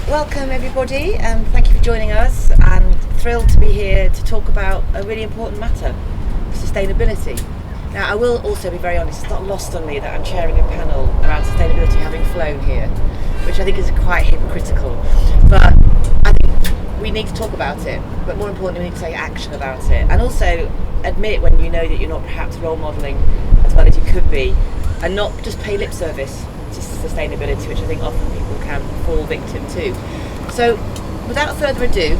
Welcome everybody, and thank you for joining us. I'm thrilled to be here to talk about a really important matter, sustainability. Now, I will also be very honest, it's not lost on me that I'm chairing a panel around sustainability having flown here, which I think is quite hypocritical. But I think we need to talk about it, but more importantly, we need to take action about it. And also admit when you know that you're not perhaps role modelling as well as you could be, and not just pay lip service to sustainability, which I think often people can fall victim to. So, without further ado,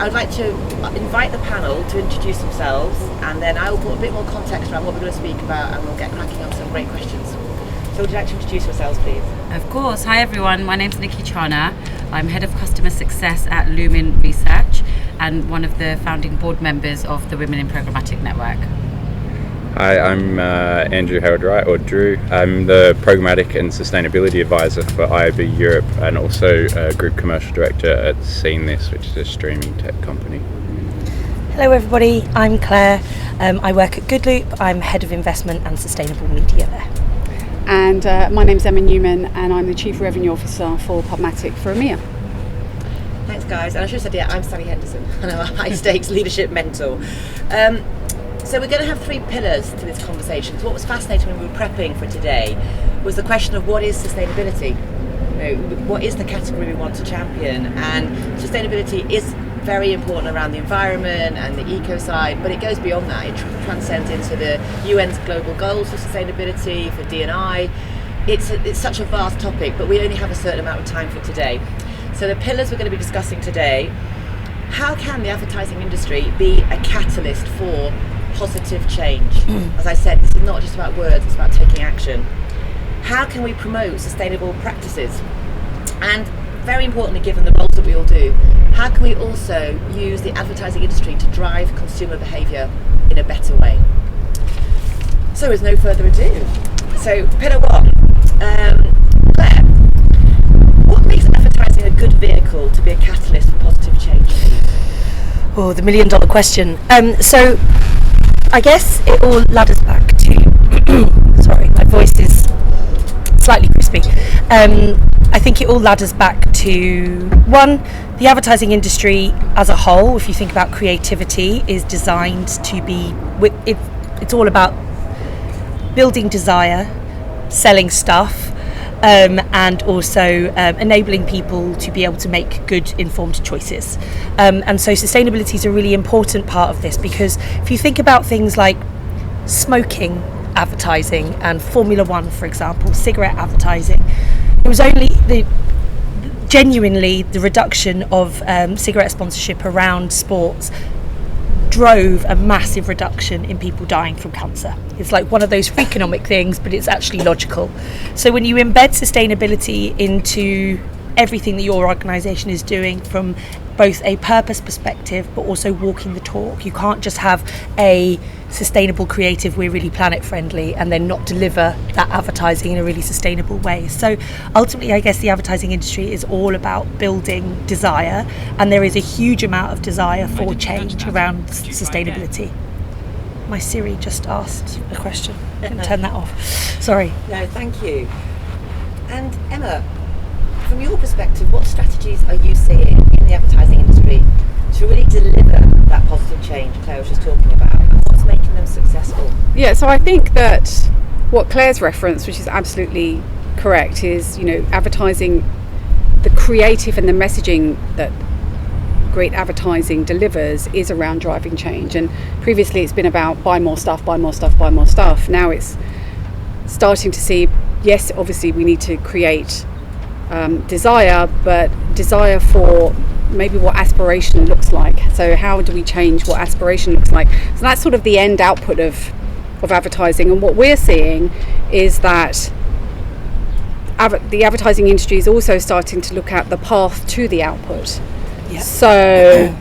I'd like to invite the panel to introduce themselves, and then I will put a bit more context around what we're going to speak about, and we'll get cracking on some great questions. So would you like to introduce yourselves, please? Of course. Hi everyone, my name's Niki Chana. I'm Head of Customer Success at Lumen Research and one of the founding board members of the Women in Programmatic Network. Hi, I'm Andrew Hayward-Wright, or Drew. I'm the Programmatic and Sustainability Advisor for IAB Europe, and also Group Commercial Director at Seen This, which is a streaming tech company. Hello everybody, I'm Claire. I work at GoodLoop. I'm Head of Investment and Sustainable Media there. And my name's Newman, and I'm the Chief Revenue Officer for Pubmatic for EMEA. Thanks guys, and I should have said, I'm Sally Henderson, and I'm a high stakes leadership mentor. So we're going to have three pillars to this conversation. So what was fascinating when we were prepping for today was the question of what is sustainability? What is the category we want to champion? And sustainability is very important around the environment and the eco side, but it goes beyond that. It transcends into the UN's global goals for sustainability, for D&I. It's such a vast topic, but we only have a certain amount of time for today. So the pillars we're going to be discussing today: how can the advertising industry be a catalyst for positive change? As I said, this is not just about words, it's about taking action. How can we promote sustainable practices? And very importantly, given the roles that we all do, how can we also use the advertising industry to drive consumer behaviour in a better way? So with no further ado, so pillar one, Claire, what makes advertising a good vehicle to be a catalyst for positive change? Oh, the $1 million question. So I guess it all ladders back to sorry, my voice is slightly crispy. I think it all ladders back to one, the advertising industry as a whole, if you think about creativity, is designed to be it's all about building desire, selling stuff, and also enabling people to be able to make good informed choices. And so sustainability is a really important part of this, because if you think about things like smoking advertising and Formula One, for example, cigarette advertising, it was only genuinely the reduction of cigarette sponsorship around sports drove a massive reduction in people dying from cancer. It's like one of those freakonomic things, but it's actually logical. So when you embed sustainability into everything that your organisation is doing, from both a purpose perspective but also walking the talk, you can't just have a sustainable creative, we're really planet friendly, and then not deliver that advertising in a really sustainable way. So ultimately, I guess the advertising industry is all about building desire, and there is a huge amount of desire for change around sustainability. My Siri just asked a question. Turn that off. Sorry. No, thank you. And Emma, from your perspective, what strategies are you seeing in the advertising industry to really deliver that positive change Claire was just talking about? And what's making them successful? Yeah, so I think that what Claire's referenced, which is absolutely correct, is, advertising, the creative and the messaging that great advertising delivers is around driving change. And previously it's been about buy more stuff, buy more stuff, buy more stuff. Now it's starting to see, yes, obviously we need to create desire, but desire for maybe what aspiration looks like. So how do we change what aspiration looks like? So that's sort of the end output of advertising. And what we're seeing is that the advertising industry is also starting to look at the path to the output. Yeah. So,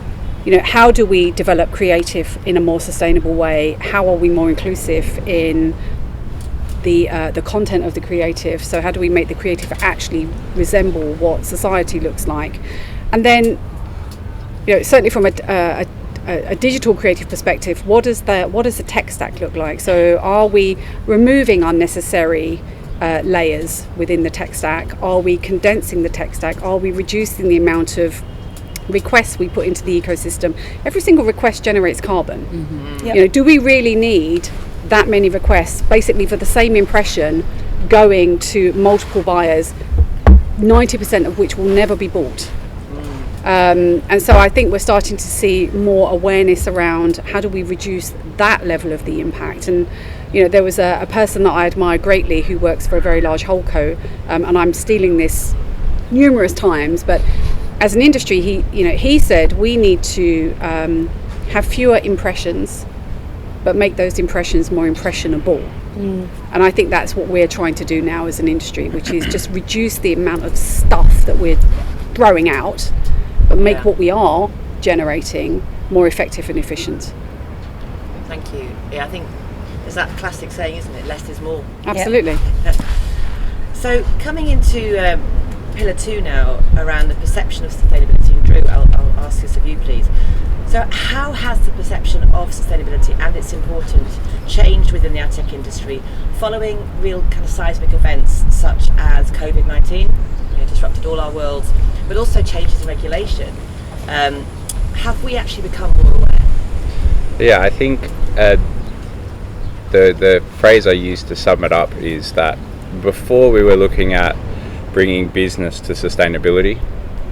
how do we develop creative in a more sustainable way? How are we more inclusive in the content of the creative? So how do we make the creative actually resemble what society looks like? And then, certainly from a digital creative perspective, what does the tech stack look like? So are we removing unnecessary layers within the tech stack? Are we condensing the tech stack? Are we reducing the amount of requests we put into the ecosystem? Every single request generates carbon. Mm-hmm. Yep. You know, do we really need that many requests basically for the same impression going to multiple buyers, 90% of which will never be bought? And so I think we're starting to see more awareness around how do we reduce that level of the impact. And you know, there was a person that I admire greatly who works for a very large holdco, and I'm stealing this numerous times, but as an industry, he said we need to have fewer impressions, but make those impressions more impressionable. And I think that's what we're trying to do now as an industry, which is just reduce the amount of stuff that we're throwing out, but make what we are generating more effective and efficient. Thank you. Yeah, I think it's that classic saying, isn't it? Less is more. Absolutely. So coming into pillar 2 now, around the perception of sustainability, and Drew, I'll ask this of you, please. So how has the perception of sustainability and its importance changed within the ad tech industry following real kind of seismic events such as COVID-19, disrupted all our worlds, but also changes in regulation? Have we actually become more aware? Yeah, I think the phrase I use to sum it up is that before we were looking at bringing business to sustainability,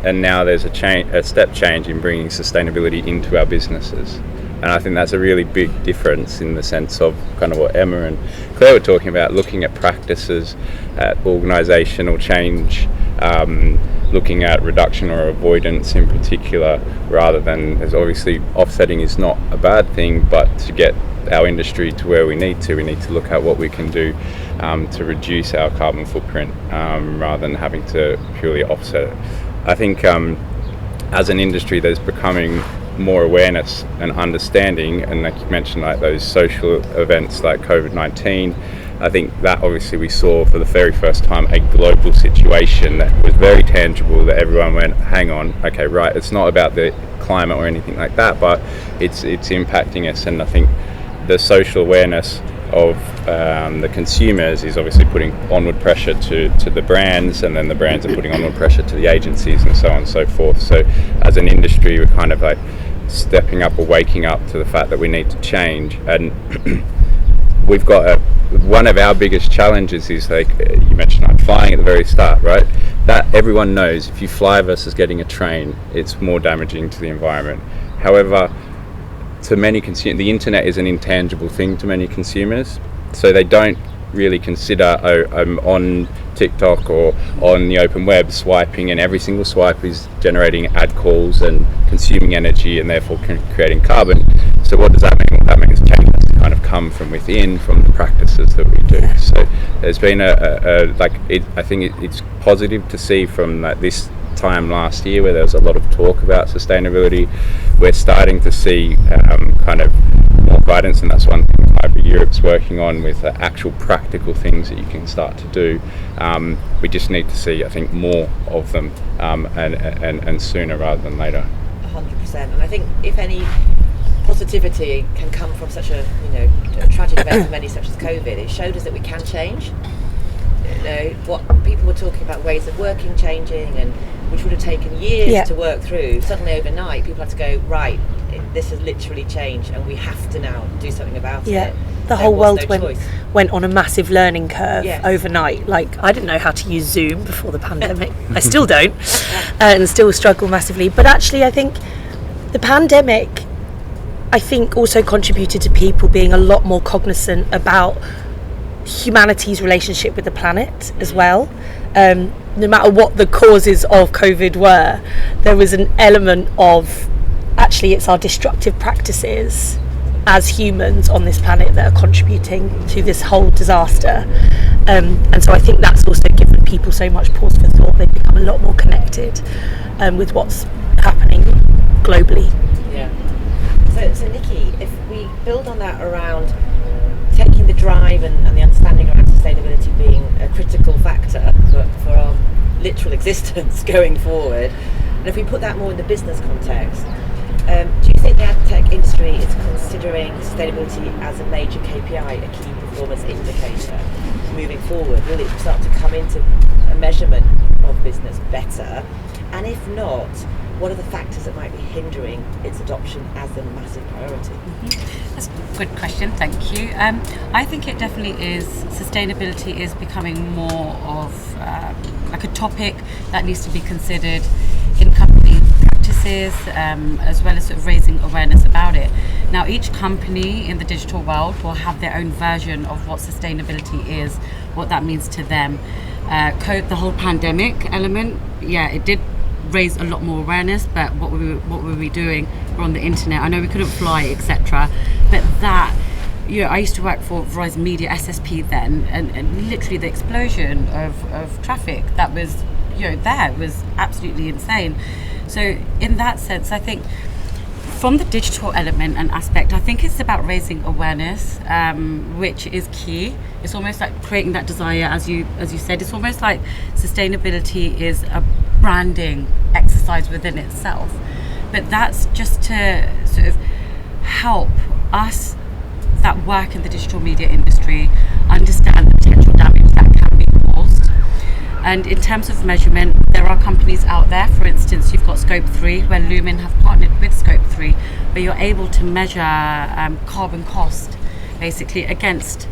and now there's a step change in bringing sustainability into our businesses. And I think that's a really big difference in the sense of kind of what Emma and Claire were talking about, looking at practices, at organisational change, looking at reduction or avoidance in particular, rather than, as obviously offsetting is not a bad thing, but to get our industry to where we need to look at what we can do to reduce our carbon footprint rather than having to purely offset it. I think as an industry there's becoming more awareness and understanding, and like you mentioned, like those social events like COVID-19, I think that obviously we saw for the very first time a global situation that was very tangible, that everyone went, hang on, okay, right, it's not about the climate or anything like that, but it's impacting us. And I think the social awareness of the consumers is obviously putting onward pressure to the brands, and then the brands are putting onward pressure to the agencies, and so on and so forth. So as an industry, we're kind of like stepping up or waking up to the fact that we need to change. And we've got one of our biggest challenges is, like you mentioned, like flying at the very start, right? That everyone knows if you fly versus getting a train, it's more damaging to the environment. However, to many consumers, the internet is an intangible thing to many consumers, so they don't really consider, oh, I'm on TikTok or on the open web swiping, and every single swipe is generating ad calls and consuming energy and therefore creating carbon. So what does that mean? Well, that means change has to kind of come from within, from the practices that we do. So there's been I think it's positive to see from this time last year where there was a lot of talk about sustainability. We're starting to see kind of more guidance, and that's one thing Europe's working on, with actual practical things that you can start to do. We just need to see, I think, more of them and sooner rather than later. 100%. And I think if any positivity can come from such a tragic event as many such as COVID, it showed us that we can change. What people were talking about, ways of working changing, and which would have taken years to work through, suddenly overnight people had to go, right, this has literally changed and we have to now do something about it. The whole world went on a massive learning curve overnight. Like, I didn't know how to use Zoom before the pandemic. I still don't, and still struggle massively. But actually, I think the pandemic, also contributed to people being a lot more cognizant about humanity's relationship with the planet as well. No matter what the causes of COVID were, there was an element of, actually, it's our destructive practices as humans on this planet that are contributing to this whole disaster. And so I think that's also given people so much pause for thought. They've become a lot more connected with what's happening globally. Yeah. So Niki, if we build on that around taking the drive and the understanding around sustainability being a critical factor for our literal existence going forward, and if we put that more in the business context, do you think the ad tech industry is considering sustainability as a major KPI, a key performance indicator? moving forward? Will it start to come into a measurement of business better? And if not, what are the factors that might be hindering its adoption as a massive priority? That's a good question, thank you. I think it definitely is. Sustainability is becoming more of like a topic that needs to be considered in company practices, as well as sort of raising awareness about it. Now, each company in the digital world will have their own version of what sustainability is, what that means to them. The whole pandemic element, it did raise a lot more awareness, but what were we doing? We're on the internet. I know we couldn't fly, etc. But that, I used to work for Verizon Media SSP then, and literally the explosion of traffic that was there was absolutely insane. So in that sense, I think from the digital element and aspect, I think it's about raising awareness, which is key. It's almost like creating that desire, as you said. It's almost like sustainability is a branding exercise within itself. But that's just to sort of help us that work in the digital media industry understand the potential damage that can be caused. And in terms of measurement, there are companies out there, for instance, you've got Scope 3, where Lumen have partnered with Scope 3, where you're able to measure carbon cost, basically, against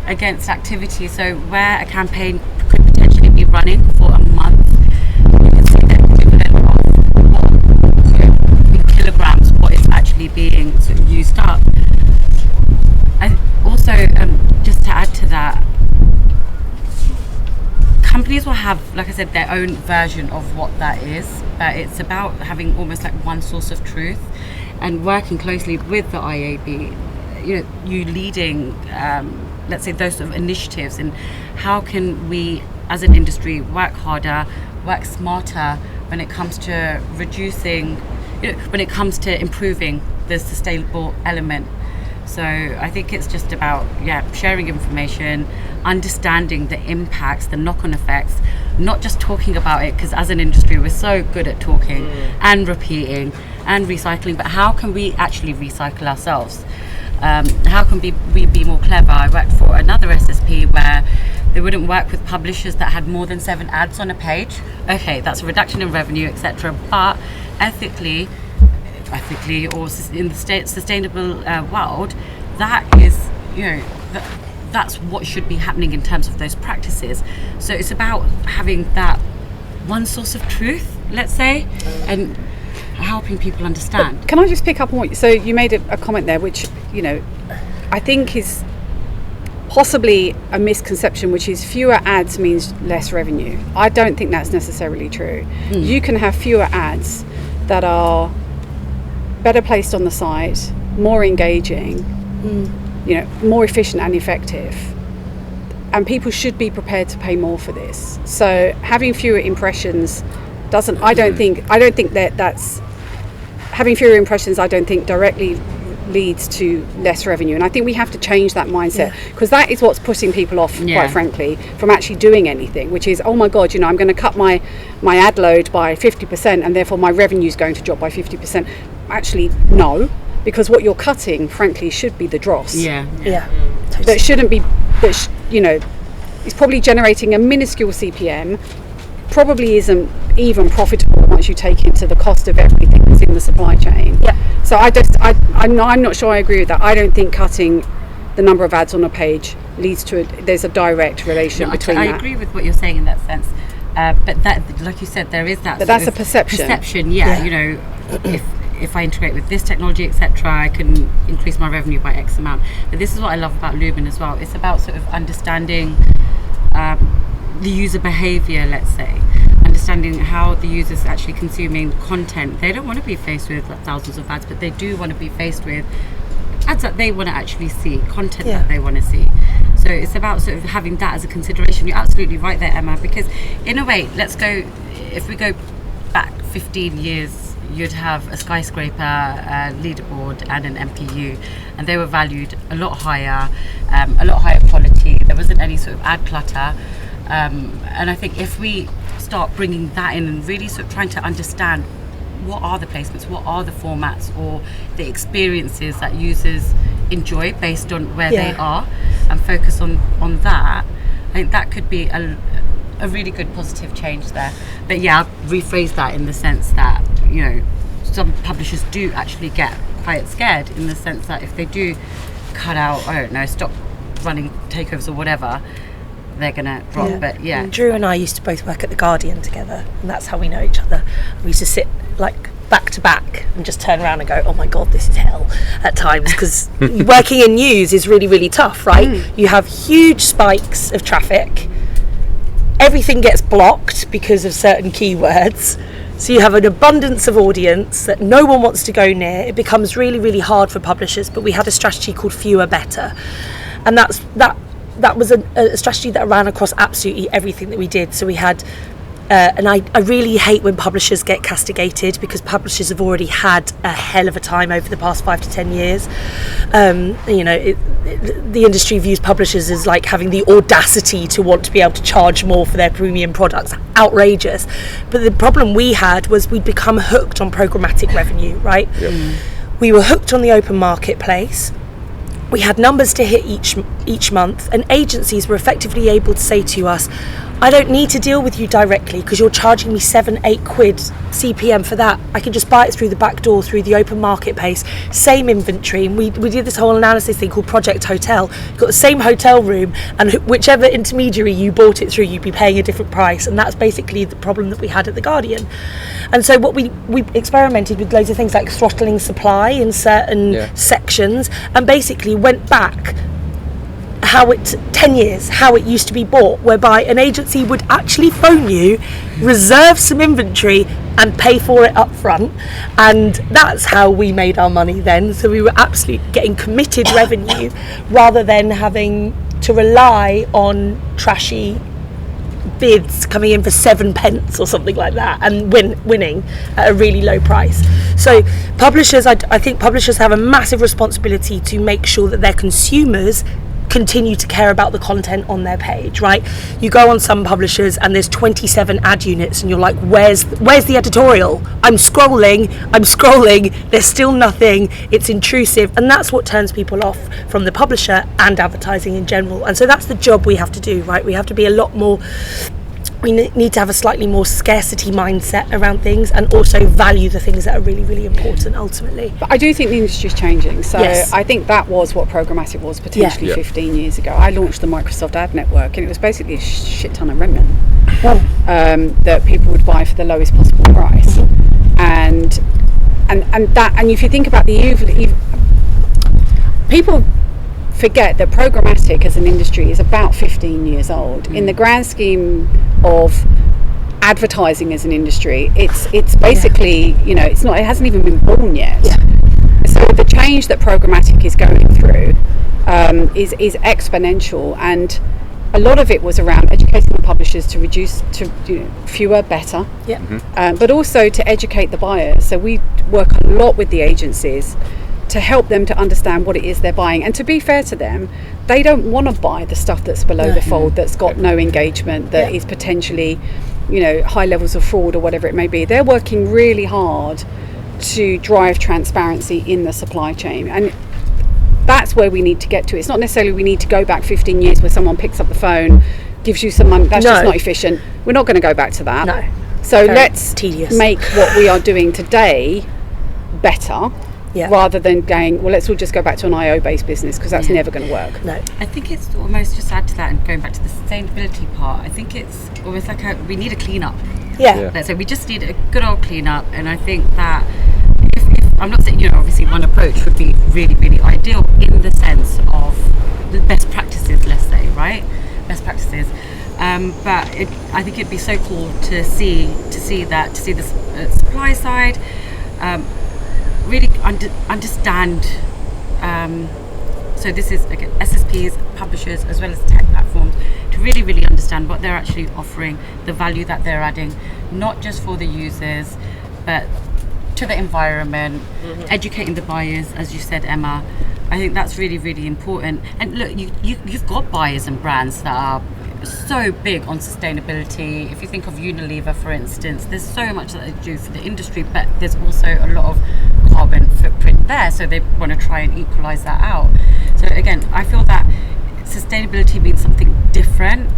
activity. So where a campaign could potentially be running for a month, you can see the equivalent of in kilograms, what is actually being sort of used up. And also, just to add to that, companies will have, like I said, their own version of what that is. It's about having almost like one source of truth, and working closely with the IAB, you leading, let's say, those sort of initiatives, and how can we as an industry work harder, work smarter when it comes to reducing, when it comes to improving the sustainable element. So I think it's just about sharing information, understanding the impacts, the knock-on effects, not just talking about it, because as an industry we're so good at talking and repeating and recycling, but how can we actually recycle ourselves? How can we be more clever? I worked for another SSP where they wouldn't work with publishers that had more than 7 ads on a page. Okay, that's a reduction in revenue, etc. But ethically, or in the sustainable world, that is, that's what should be happening in terms of those practices. So it's about having that one source of truth, let's say, and helping people understand. But can I just pick up on what so you made a comment there, which I think is possibly a misconception, which is fewer ads means less revenue. I don't think that's necessarily true. You can have fewer ads that are better placed on the site, more engaging, more efficient and effective, and people should be prepared to pay more for this. So having fewer impressions doesn't. I don't think that's having fewer impressions. I don't think directly leads to less revenue, and I think we have to change that mindset, because that is what's putting people off, quite frankly, from actually doing anything, which is, oh my god, I'm going to cut my ad load by 50% and therefore my revenue is going to drop by 50%. Actually, no, because what you're cutting, frankly, should be the dross. Totally. That shouldn't be, it's probably generating a minuscule CPM, probably isn't even profitable once you take into the cost of everything that's in the supply chain. So I'm not sure I agree with that. I don't think cutting the number of ads on a page leads to there's a direct relation between that. I agree with what you're saying in that sense, but that, like you said, there is that. But that's a perception. If I integrate with this technology, etc., I can increase my revenue by X amount. But this is what I love about Lumen as well. It's about sort of understanding the user behavior, let's say, understanding how the user's actually consuming content. They don't want to be faced with thousands of ads, but they do want to be faced with ads that they want to actually see, content that they want to see. So it's about sort of having that as a consideration. You're absolutely right there, Emma, because in a way, if we go back 15 years, you'd have a skyscraper, leaderboard and an MPU, and they were valued a lot higher quality. There wasn't any sort of ad clutter, and I think if we start bringing that in and really sort of trying to understand what are the placements, what are the formats or the experiences that users enjoy based on where they are, and focus on that, I think that could be a really good positive change there. But yeah, I'll rephrase that in the sense that, you know, some publishers do actually get quite scared in the sense that if they do cut out, I don't know, stop running takeovers or whatever, they're gonna drop. Yeah. But yeah, And Drew and I used to both work at the Guardian together, and that's how we know each other. We used to sit like back to back and just turn around and go, oh my god, this is hell at times, because working in news is really, really tough, right? You have huge spikes of traffic, everything gets blocked because of certain keywords, so you have an abundance of audience that no one wants to go near. It becomes really, really hard for publishers. But we had a strategy called fewer better, and that was a strategy that ran across absolutely everything that we did. So we had and I really hate when publishers get castigated, because publishers have already had a hell of a time over the past 5 to 10 years. You know, the industry views publishers as like having the audacity to want to be able to charge more for their premium products. Outrageous. But the problem we had was we'd become hooked on programmatic revenue, right? Yep. We were hooked on the open marketplace. We had numbers to hit each month, and agencies were effectively able to say to us, I don't need to deal with you directly because you're charging me 7-8 quid CPM for that. I can just buy it through the back door, through the open marketplace, same inventory. And we did this whole analysis thing called Project Hotel. You've got the same hotel room, and whichever intermediary you bought it through, you'd be paying a different price. And that's basically the problem that we had at The Guardian. And so what we experimented with loads of things like throttling supply in certain sections, and basically went back 10 years, how it used to be bought, whereby an agency would actually phone you, reserve some inventory and pay for it up front. And that's how we made our money then. So we were absolutely getting committed revenue rather than having to rely on trashy bids coming in for 7 pence or something like that, and winning at a really low price. So publishers, I think publishers have a massive responsibility to make sure that their consumers continue to care about the content on their page, right? You go on some publishers and there's 27 ad units and you're like, where's the editorial? I'm scrolling, there's still nothing, it's intrusive. And that's what turns people off from the publisher and advertising in general. And so that's the job we have to do, right? We have to be a lot more, we need to have a slightly more scarcity mindset around things, and also value the things that are really, really important ultimately. But I do think the industry's changing. So Yes. I think that was what Programmatic was potentially 15 years ago. I launched the Microsoft Ad Network, and it was basically a shit ton of remnant that people would buy for the lowest possible price. And if you think about people forget that programmatic as an industry is about 15 years old. In the grand scheme of advertising as an industry, it's basically, you know, it hasn't even been born yet. So the change that programmatic is going through is exponential, and a lot of it was around educating the publishers to reduce to fewer better, but also to educate the buyers. So we work a lot with the agencies to help them to understand what it is they're buying. And to be fair to them, they don't want to buy the stuff that's below the fold, that's got no engagement, that is potentially, high levels of fraud or whatever it may be. They're working really hard to drive transparency in the supply chain. And that's where we need to get to. It's not necessarily we need to go back 15 years where someone picks up the phone, gives you some money. That's just not efficient. We're not going to go back to that. No. So let's tedious. Make what we are doing today better. Rather than going, well, let's all just go back to an IO-based business, because that's never going to work. No. I think it's almost, just add to that and going back to the sustainability part, I think it's almost like we need a clean-up. Let's say we just need a good old clean-up, and I think that if I'm not saying, obviously one approach would be really, really ideal in the sense of the best practices, let's say, right? Best practices. But I think it'd be so cool to see the supply side, really understand. So this is again SSPs, publishers, as well as tech platforms, to really, really understand what they're actually offering, the value that they're adding, not just for the users, but to the environment, educating the buyers, as you said, Emma. I think that's really, really important. And look, you've got buyers and brands that are so big on sustainability. If you think of Unilever, for instance, there's so much that they do for the industry, but there's also a lot of carbon footprint there, so they want to try and equalize that out. So again, I feel that sustainability means something different,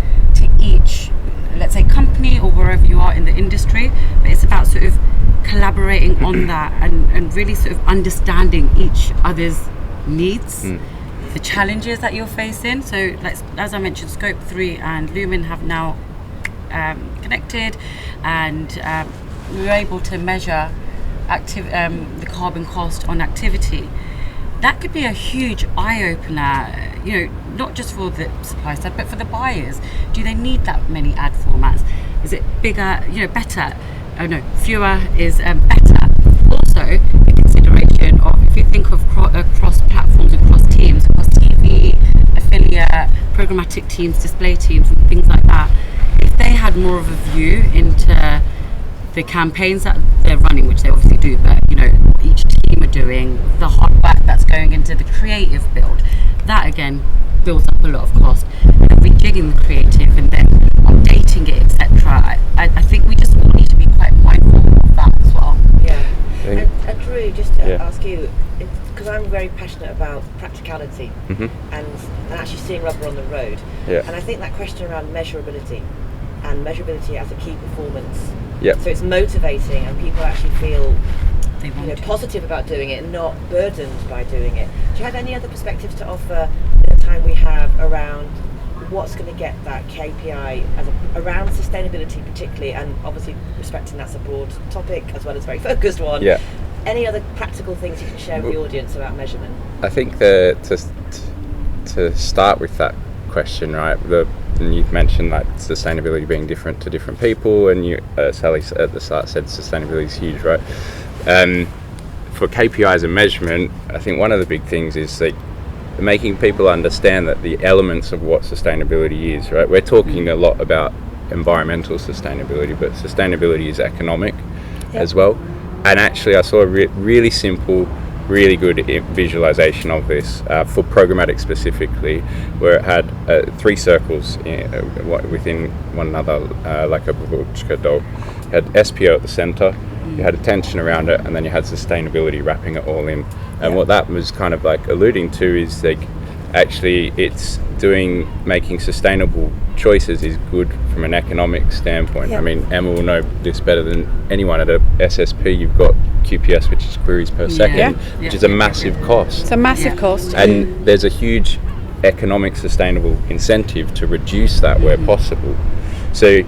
say, company or wherever you are in the industry, but it's about sort of collaborating on that and really sort of understanding each other's needs, the challenges that you're facing. So as I mentioned, Scope 3 and Lumen have now connected, and we were able to measure the carbon cost on activity. That could be a huge eye-opener, not just for the supply side, but for the buyers. Do they need that many ad formats? Is it bigger, better? Oh no, fewer is better. Also, a consideration of, if you think of across platforms, across teams, across TV, affiliate, programmatic teams, display teams, and things like that, if they had more of a view into the campaigns that they're running, which they obviously do, but each team are doing, the hard work that's going into the creative build, that again builds up a lot of cost. And rejigging the creative and then updating it, etc. I think we just all need to be quite mindful of that as well. Yeah. And Drew, just to ask you, because I'm very passionate about practicality and actually seeing rubber on the road. Yeah. And I think that question around measurability as a key performance. Yeah. So it's motivating, and people actually feel They want to. positive about doing it and not burdened by doing it. Do you have any other perspectives to offer in the time we have around what's going to get that KPI around sustainability particularly, and obviously respecting that's a broad topic as well as a very focused one. Yeah. Any other practical things you can share with the audience about measurement? I think to start with that question, right? And you've mentioned like sustainability being different to different people, and you, Sally at the start said sustainability is huge, right? For KPIs and measurement, I think one of the big things is like making people understand that the elements of what sustainability is, right? We're talking a lot about environmental sustainability, but sustainability is economic as well. And actually I saw a really simple, really good visualization of this for Programmatic specifically, where it had 3 circles within one another, like a babushka doll. You had SPO at the center, you had attention around it, and then you had sustainability wrapping it all in. And what that was kind of like alluding to is like actually it's making sustainable choices is good from an economic standpoint. I mean, Emma will know this better than anyone. At a SSP you've got QPS, which is queries per second, which is a massive cost. It's a massive cost. And there's a huge economic sustainable incentive to reduce that where possible. So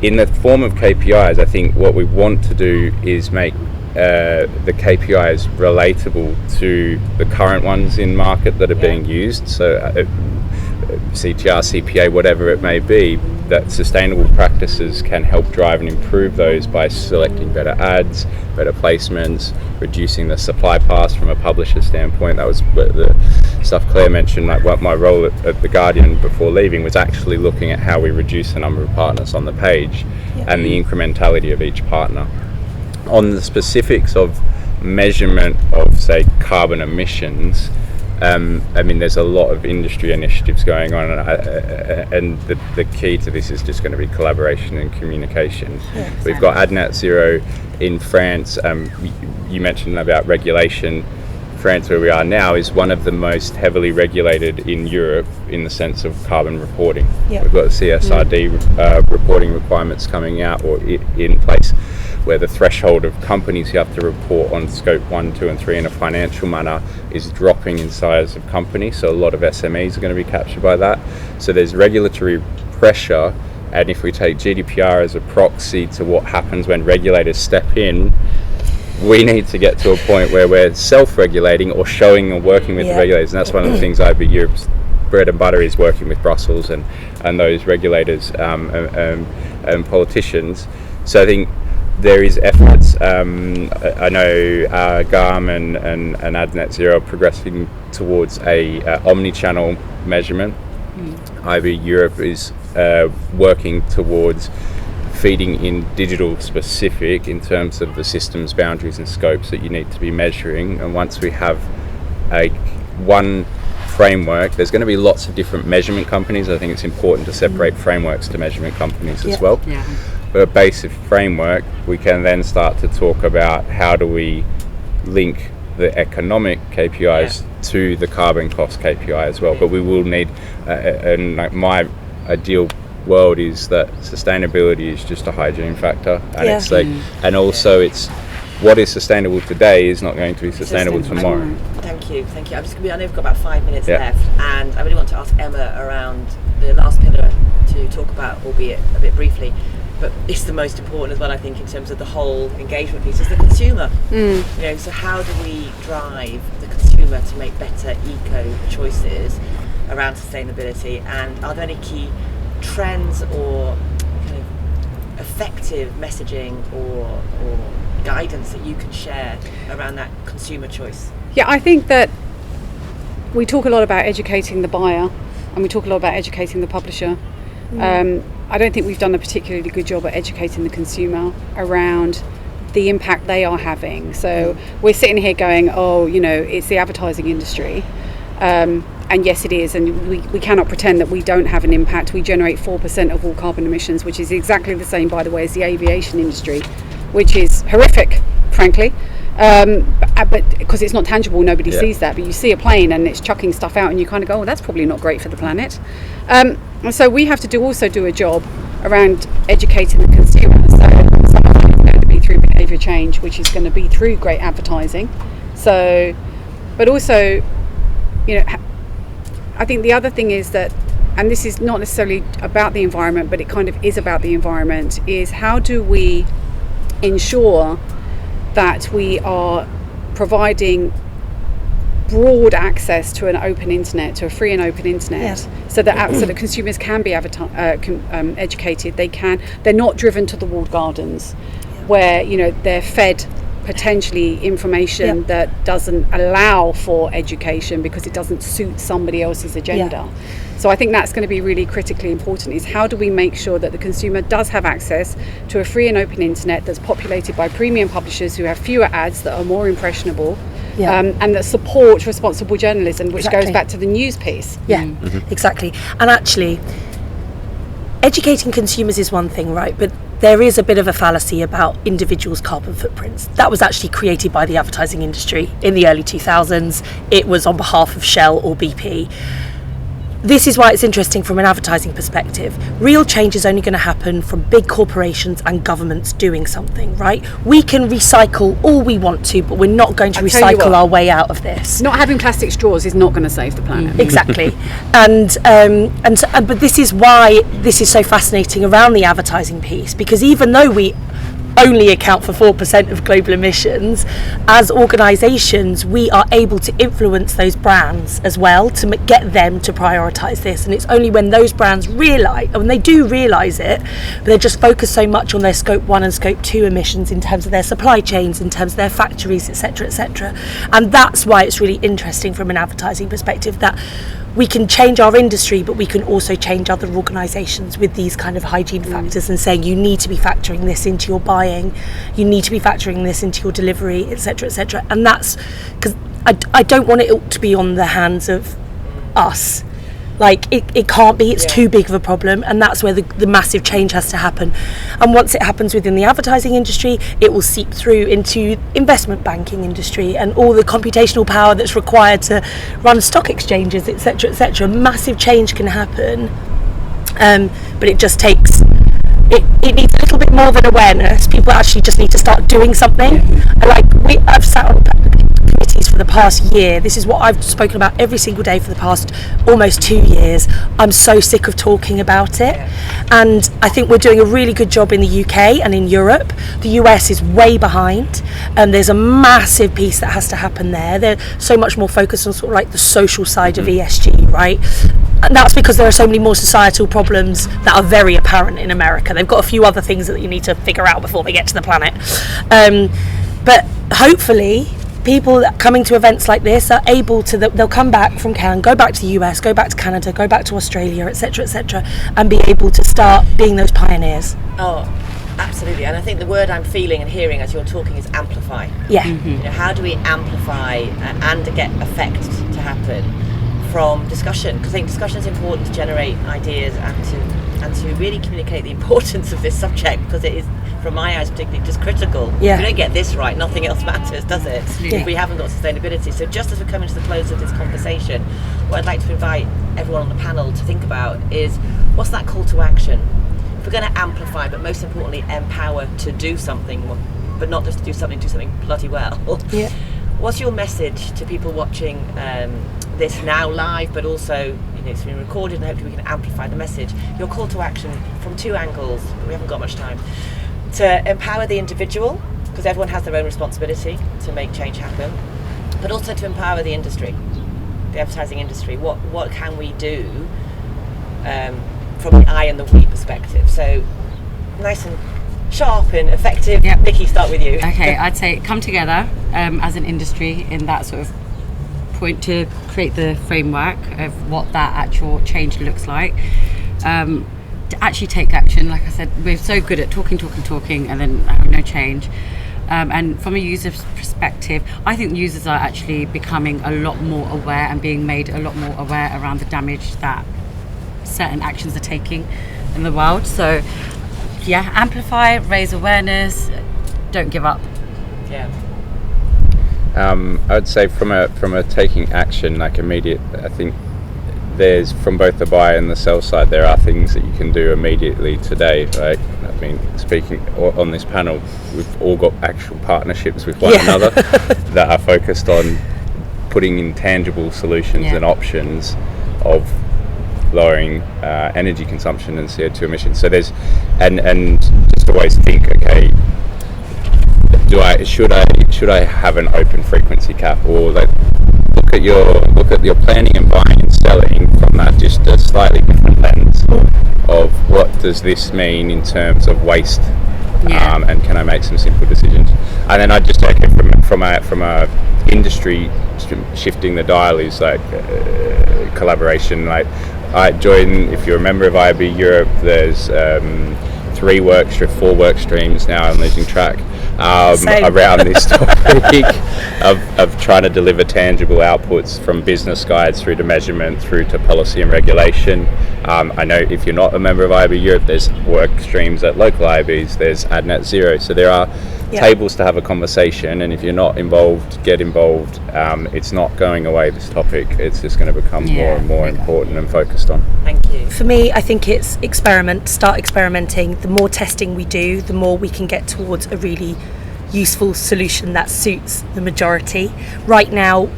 in the form of KPIs, I think what we want to do is make the KPIs relatable to the current ones in market that are being used. So CTR, CPA, whatever it may be, that sustainable practices can help drive and improve those by selecting better ads, better placements, reducing the supply pass from a publisher standpoint. That was the stuff Claire mentioned. Like what my role at The Guardian before leaving was actually looking at how we reduce the number of partners on the page and the incrementality of each partner. On the specifics of measurement of, say, carbon emissions, I mean, there's a lot of industry initiatives going on, and the key to this is just going to be collaboration and communication. We've got AdNet Zero in France. You mentioned about regulation. France, where we are now, is one of the most heavily regulated in Europe in the sense of carbon reporting. We've got CSRD reporting requirements coming out or in place, where the threshold of companies you have to report on scope 1, 2 and 3 in a financial manner is dropping in size of company. So a lot of SMEs are going to be captured by that. So there's regulatory pressure, and if we take GDPR as a proxy to what happens when regulators step in, we need to get to a point where we're self-regulating or showing or working with the regulators. And that's one of the things IB Europe's bread and butter is, working with Brussels and those regulators and politicians. So I think there is efforts. I know GARM and AdNet Zero are progressing towards a omni-channel measurement. IB Europe is working towards feeding in digital specific in terms of the systems, boundaries and scopes that you need to be measuring. And once we have one framework, there's going to be lots of different measurement companies. I think it's important to separate frameworks to measurement companies as well. But a basic framework, we can then start to talk about how do we link the economic KPIs to the carbon cost KPI as well. But we will need, and like my ideal world is that sustainability is just a hygiene factor, and Yeah. it's like, and also it's what is sustainable today is not going to be sustainable tomorrow. Thank you. I know we've got about 5 minutes Yeah. left, and I really want to ask Emma around the last pillar to talk about, albeit a bit briefly, but it's the most important as well, I think, in terms of the whole engagement piece, is the consumer. You know, so how do we drive the consumer to make better eco choices around sustainability, and are there any key trends or kind of effective messaging or guidance that you can share around that consumer choice? Yeah, I think that we talk a lot about educating the buyer, and we talk a lot about educating the publisher. I don't think we've done a particularly good job at educating the consumer around the impact they are having. So we're sitting here going, oh, you know, it's the advertising industry. And yes, it is, and we cannot pretend that we don't have an impact. We generate 4% of all carbon emissions, which is exactly the same, by the way, as the aviation industry, which is horrific, frankly. But because it's not tangible, nobody sees that. But you see a plane and it's chucking stuff out, and you kind of go, oh, that's probably not great for the planet. And so we have to also do a job around educating the consumer. So some of it is going to be through behaviour change, which is going to be through great advertising. So, but also, you know, I think the other thing is that, and this is not necessarily about the environment, but it kind of is about the environment, is how do we ensure that we are providing broad access to an open internet, to a free and open internet, so that consumers can be educated. They're not driven to the walled gardens, where, you know, they're fed potentially information that doesn't allow for education because it doesn't suit somebody else's agenda. So I think that's going to be really critically important, is how do we make sure that the consumer does have access to a free and open internet that's populated by premium publishers who have fewer ads, that are more impressionable, and that support responsible journalism, which goes back to the news piece. Exactly. And actually, educating consumers is one thing, right? But there is a bit of a fallacy about individuals' carbon footprints. That was actually created by the advertising industry in the early 2000s. It was on behalf of Shell or BP. This is why it's interesting from an advertising perspective. Real change is only going to happen from big corporations and governments doing something, right? We can recycle all we want to, but we're not going to recycle our way out of this. Not having plastic straws is not going to save the planet. Exactly. But this is why this is so fascinating around the advertising piece, because even though we only account for 4% of global emissions, as organisations we are able to influence those brands as well to get them to prioritise this. And it's only when those brands realise, when they do realise it, but they just focus so much on their scope 1 and scope 2 emissions in terms of their supply chains, in terms of their factories, etc., etc. And that's why it's really interesting from an advertising perspective, that we can change our industry, but we can also change other organisations with these kind of hygiene factors, and saying you need to be factoring this into your buying, you need to be factoring this into your delivery, etc., etc. And that's because I don't want it to be on the hands of us. Like, it can't be, it's too big of a problem, and that's where the massive change has to happen. And once it happens within the advertising industry, it will seep through into investment banking industry and all the computational power that's required to run stock exchanges, etc., etc. Massive change can happen, but it just takes, it needs a little bit more than awareness. People actually just need to start doing something. I've sat on committees for the past year. This is what I've spoken about every single day for the past almost 2 years. I'm so sick of talking about it, and I think we're doing a really good job in the UK and in Europe. The US is way behind, and there's a massive piece that has to happen there. They're so much more focused on sort of like the social side of ESG, right? And that's because there are so many more societal problems that are very apparent in America. They've got a few other things that you need to figure out before they get to the planet. But hopefully people coming to events like this are able to, they'll come back from Cannes, go back to the US, go back to Canada, go back to Australia, etc., and be able to start being those pioneers. Oh, absolutely. And I think the word I'm feeling and hearing as you're talking is amplify. Yeah. You know, how do we amplify and get effect to happen from discussion? Because I think discussion is important to generate ideas and to and to really communicate the importance of this subject, because it is, from my eyes particularly, just critical. Yeah. If we don't get this right, nothing else matters, does it? Absolutely. If we haven't got sustainability. So just as we're coming to the close of this conversation, what I'd like to invite everyone on the panel to think about is, what's that call to action? If we're going to amplify, but most importantly empower to do something, but not just to do something bloody well. Yeah. What's your message to people watching this now live, but also, it's been recorded and hopefully we can amplify the message? Your call to action from two angles, but we haven't got much time. To empower the individual, because everyone has their own responsibility to make change happen, but also to empower the industry, the advertising industry. What can we do from the I and the we perspective? So nice and sharp and effective. Yep. Niki, start with you. Okay, I'd say come together as an industry in that sort of point to create the framework of what that actual change looks like. To actually take action. Like I said, we're so good at talking and then having no change. And from a user's perspective, I think users are actually becoming a lot more aware and being made a lot more aware around the damage that certain actions are taking in the world. So yeah, amplify, raise awareness, don't give up. Yeah. I would say from a taking action, like immediate, I think there's, from both the buy and the sell side, there are things that you can do immediately today, right? I mean, speaking on this panel, we've all got actual partnerships with one another that are focused on putting in tangible solutions and options of lowering energy consumption and CO2 emissions. So there's, and just always think, okay, should I have an open frequency cap, or like look at your planning and buying and selling from that just a slightly different lens of what does this mean in terms of waste, and can I make some simple decisions? And then I just take it from a industry shifting the dial is like collaboration. Like I join, if you're a member of IAB Europe, there's 4 work streams now, I'm losing track, around this topic of trying to deliver tangible outputs from business guides through to measurement through to policy and regulation. I know if you're not a member of IAB Europe, there's work streams at local IABs, there's AdNet Zero, so there are tables to have a conversation, and if you're not involved, get involved. It's not going away, this topic, it's just going to become more and more important and focused on. Thank you. For me, I think it's start experimenting. The more testing we do, the more we can get towards a really useful solution that suits the majority. Right now,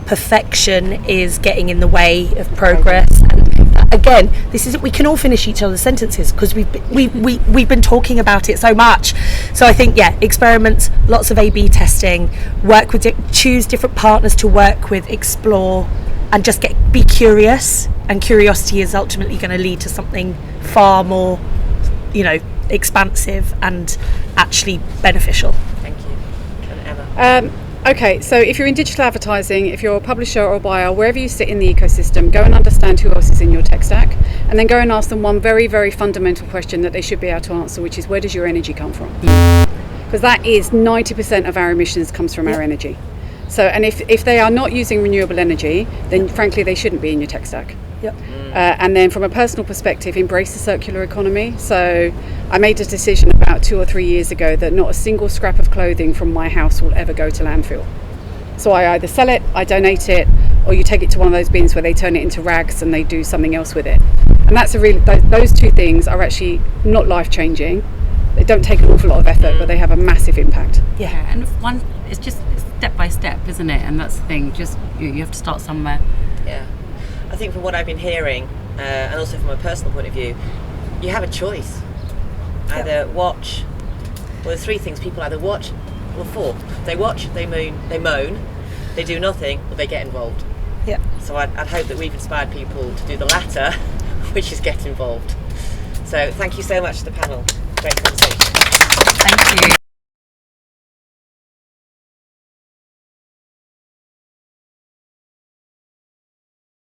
perfection is getting in the way of progress. And again, we can all finish each other's sentences because we've been talking about it so much. So I think experiments, lots of A/B testing, choose different partners to work with, explore, and just be curious. And curiosity is ultimately going to lead to something far more, expansive and actually beneficial. Thank you. And Emma. Okay, so if you're in digital advertising, if you're a publisher or a buyer, wherever you sit in the ecosystem, go and understand who else is in your tech stack, and then go and ask them one very, very fundamental question that they should be able to answer, which is, where does your energy come from? Because that is 90% of our emissions comes from our energy. So, and if they are not using renewable energy, then frankly they shouldn't be in your tech stack. Yep. And then from a personal perspective, embrace the circular economy. So I made a decision about 2 or 3 years ago that not a single scrap of clothing from my house will ever go to landfill. So I either sell it, I donate it, or you take it to one of those bins where they turn it into rags and they do something else with it. And that's those two things are actually not life-changing. They don't take an awful lot of effort, but they have a massive impact. Yeah, and it's just step by step, isn't it? And that's the thing, just you have to start somewhere. Yeah. I think from what I've been hearing, and also from a personal point of view, you have a choice. Either watch, well, there's 3 things people either watch, or 4. They watch, they moan, they do nothing, or they get involved. Yeah. So I'd hope that we've inspired people to do the latter, which is get involved. So thank you so much to the panel. Great conversation.